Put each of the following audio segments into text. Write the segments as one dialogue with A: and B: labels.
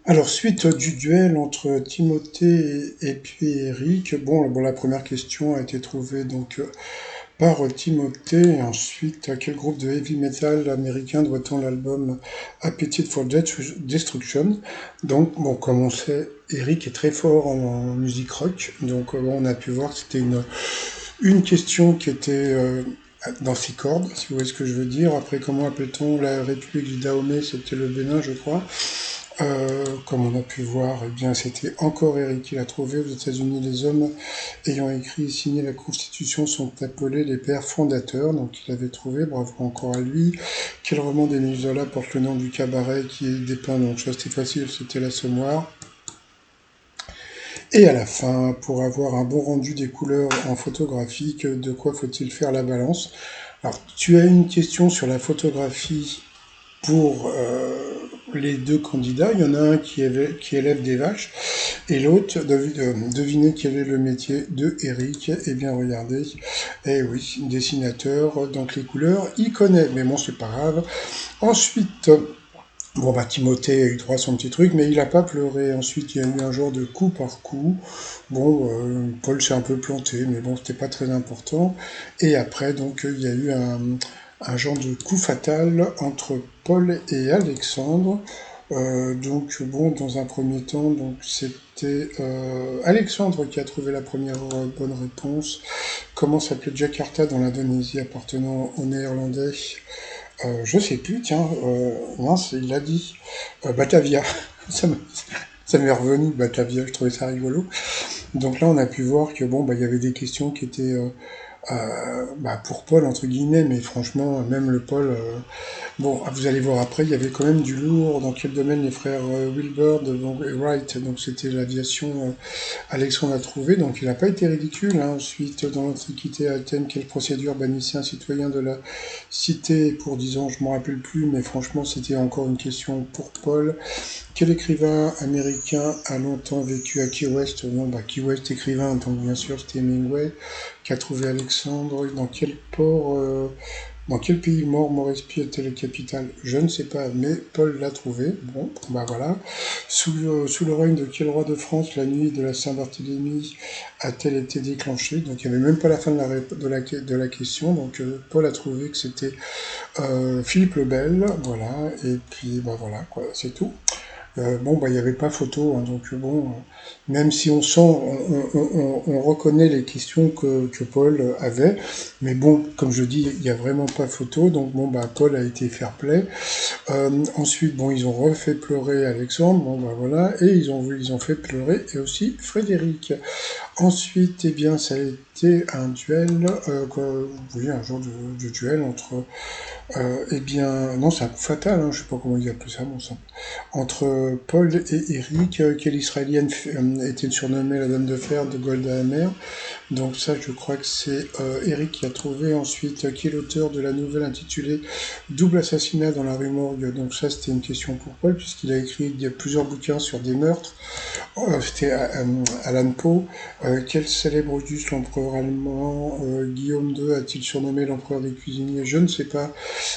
A: Alors, suite du duel entre Timothée et puis Eric, bon, la première question a été trouvée par Timothée, et ensuite, à quel groupe de heavy metal américain doit-on l'album Appetite for Destruction? Donc, bon, comme on sait, Eric est très fort en musique rock, donc bon, on a pu voir que c'était une question qui était dans six cordes, si vous voyez ce que je veux dire. Après, comment appelle-t-on la République du Dahomey? C'était le Bénin, je crois. Comme on a pu voir, eh bien, c'était encore Eric qui l'a trouvé. Aux États-Unis, les hommes ayant écrit et signé la Constitution sont appelés les pères fondateurs. Donc, il avait trouvé, bravo encore à lui. Quel roman d'Émile Zola porte le nom du cabaret qui est dépeint? Donc, ça c'était facile, c'était l'Assommoir. Et à la fin, pour avoir un bon rendu des couleurs en photographique, de quoi faut-il faire la balance? Alors, tu as une question sur la photographie pour les deux candidats. Il y en a un qui élève des vaches et l'autre, devinez quel est le métier de Eric. Eh bien, regardez. Eh oui, dessinateur, donc les couleurs, il connaît. Mais bon, c'est pas grave. Ensuite, bon, bah, Timothée a eu droit à son petit truc, mais il a pas pleuré. Ensuite, il y a eu un genre de coup par coup. Bon, Paul s'est un peu planté, mais bon, c'était pas très important. Et après, donc, il y a eu un genre de coup fatal entre Paul et Alexandre. Donc, bon, dans un premier temps, donc c'était Alexandre qui a trouvé la première bonne réponse. Comment s'appelait Jakarta dans l'Indonésie appartenant aux Néerlandais? Je sais plus, tiens, mince, il l'a dit. Batavia. Ça m'est ça m'est revenu, Batavia, je trouvais ça rigolo. Donc là, on a pu voir que bon, bah, il y avait des questions qui étaient bah, pour Paul, entre guillemets, mais franchement, même le Paul, bon, vous allez voir après, il y avait quand même du lourd. Dans quel domaine les frères Wilbur et Wright, donc c'était l'aviation, Alexandre a trouvé, donc il n'a pas été ridicule. Hein. Ensuite, dans l'Antiquité à Athènes, quelle procédure bannissait un citoyen de la cité pour 10 ans? Je ne me rappelle plus, mais franchement, c'était encore une question pour Paul. Quel écrivain américain a longtemps vécu à Key West? Non, bah, Key West écrivain, donc bien sûr, c'était Hemingway, qui a trouvé Alexandre. Dans quel pays mort Morespi était le capital? Je ne sais pas, mais Paul l'a trouvé. Bon, bah voilà. Sous le règne de quel roi de France la nuit de la Saint-Barthélemy a-t-elle été déclenchée? Donc il n'y avait même pas la fin de la question. Donc Paul a trouvé que c'était Philippe le Bel, voilà. Et puis bah voilà, quoi, c'est tout. Bon, bah, il n'y avait pas photo, hein, donc bon, même si on sent, on reconnaît les questions que Paul avait, mais bon, comme je dis, il n'y a vraiment pas photo, donc bon, bah, Paul a été fair play. Ensuite, bon, ils ont refait pleurer Alexandre, bon, bah voilà, et ils ont fait pleurer et aussi Frédéric. Ensuite, eh bien, ça a été un duel, oui, un genre de duel entre, eh bien, non, c'est un coup fatal, hein, je sais pas comment ils appellent ça, bon sang entre Paul et Eric, quelle Israélienne était surnommée la Dame de Fer de Golda Meir. Donc ça, je crois que c'est Eric qui a trouvé. Ensuite, qui est l'auteur de la nouvelle intitulée Double assassinat dans la rue Morgue. Donc ça, c'était une question pour Paul, puisqu'il a écrit plusieurs bouquins sur des meurtres. C'était Alan Poe. Quel célèbre Auguste, l'empereur allemand, Guillaume II, a-t-il surnommé l'empereur des cuisiniers? Je ne sais pas,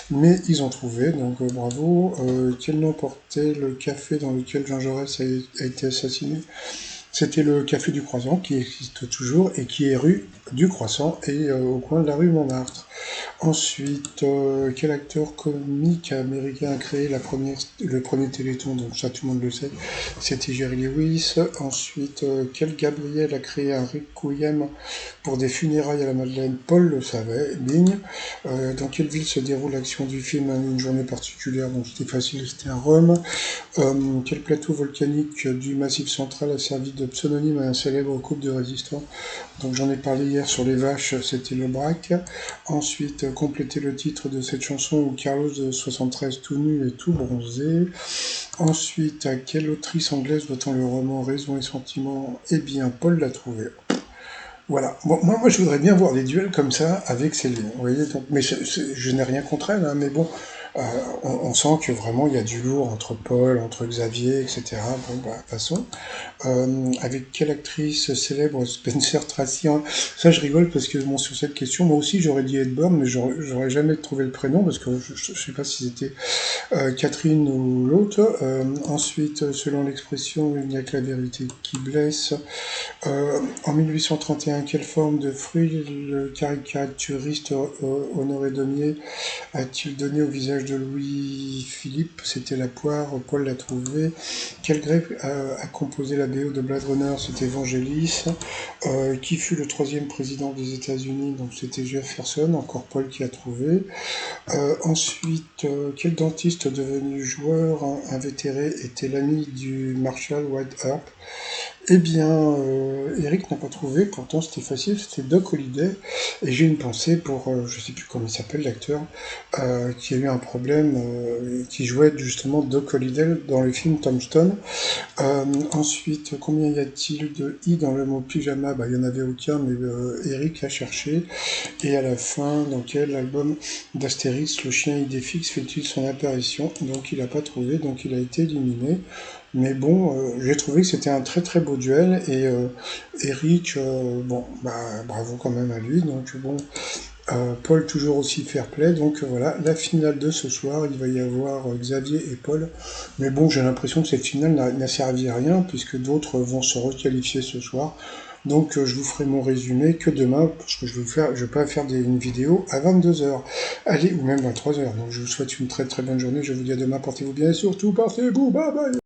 A: mais ils ont trouvé, donc bravo. Quel nom portait le café dans lequel Jean Jaurès a été assassiné? C'était le Café du Croissant, qui existe toujours et qui est rue du Croissant et au coin de la rue Montmartre. Ensuite, quel acteur comique américain a créé le premier Téléthon? Donc ça, tout le monde le sait. C'était Jerry Lewis. Ensuite, quel Gabriel a créé un requiem pour des funérailles à la Madeleine? Paul le savait. Bing. Dans quelle ville se déroule l'action du film Une journée particulière? Donc c'était facile, c'était à Rome. Quel plateau volcanique du Massif central a servi de pseudonyme à un célèbre couple de résistants? Donc j'en ai parlé hier sur les vaches, c'était le Braque. Ensuite, compléter le titre de cette chanson où Carlos de 73 tout nu et tout bronzé. Ensuite, à quelle autrice anglaise doit-on le roman Raison et Sentiment? Eh bien, Paul l'a trouvé. Voilà. Bon, moi, je voudrais bien voir des duels comme ça avec Céline. Vous voyez, donc, mais je n'ai rien contre elle, hein, mais bon, On sent que vraiment il y a du lourd entre Paul, entre Xavier, etc. Bon, bah, de toute façon. Avec quelle actrice célèbre Spencer Tracy, hein. Ça, je rigole parce que bon, sur cette question, moi aussi j'aurais dit Hepburn, mais j'aurais jamais trouvé le prénom parce que je sais pas si c'était Catherine ou l'autre. Ensuite, selon l'expression, il n'y a que la vérité qui blesse. En 1831, quelle forme de fruit le caricaturiste Honoré Daumier a-t-il donné au visage de Louis-Philippe? C'était la poire, Paul l'a trouvé. Quel grec a composé la BO de Blade Runner? C'était Vangelis. Qui fut le troisième président des États-Unis? Donc c'était Jefferson, encore Paul qui a trouvé. Ensuite, quel dentiste devenu joueur invétéré était l'ami du Marshal White Earp? Eh bien, Eric n'a pas trouvé, pourtant c'était facile, c'était Doc Holliday. Et j'ai une pensée pour, je sais plus comment il s'appelle l'acteur, qui a eu un problème, qui jouait justement Doc Holliday dans le film Tombstone. Ensuite, combien y a-t-il de i dans le mot pyjama? Bah, il n'y en avait aucun, mais Eric a cherché. Et à la fin, dans quel album d'Astérix le chien Idéfix fait-il son apparition? Donc il n'a pas trouvé, donc il a été éliminé. Mais bon, j'ai trouvé que c'était un très très beau duel et Eric, bon, bah bravo quand même à lui. Donc bon, Paul toujours aussi fair play. Donc voilà, la finale de ce soir, il va y avoir Xavier et Paul. Mais bon, j'ai l'impression que cette finale n'a servi à rien puisque d'autres vont se requalifier ce soir. Donc je vous ferai mon résumé que demain, parce que je vais pas faire une vidéo à 22h. Allez, ou même 23h. Donc je vous souhaite une très très bonne journée. Je vous dis à demain, portez-vous bien et surtout portez-vous. Bye bye.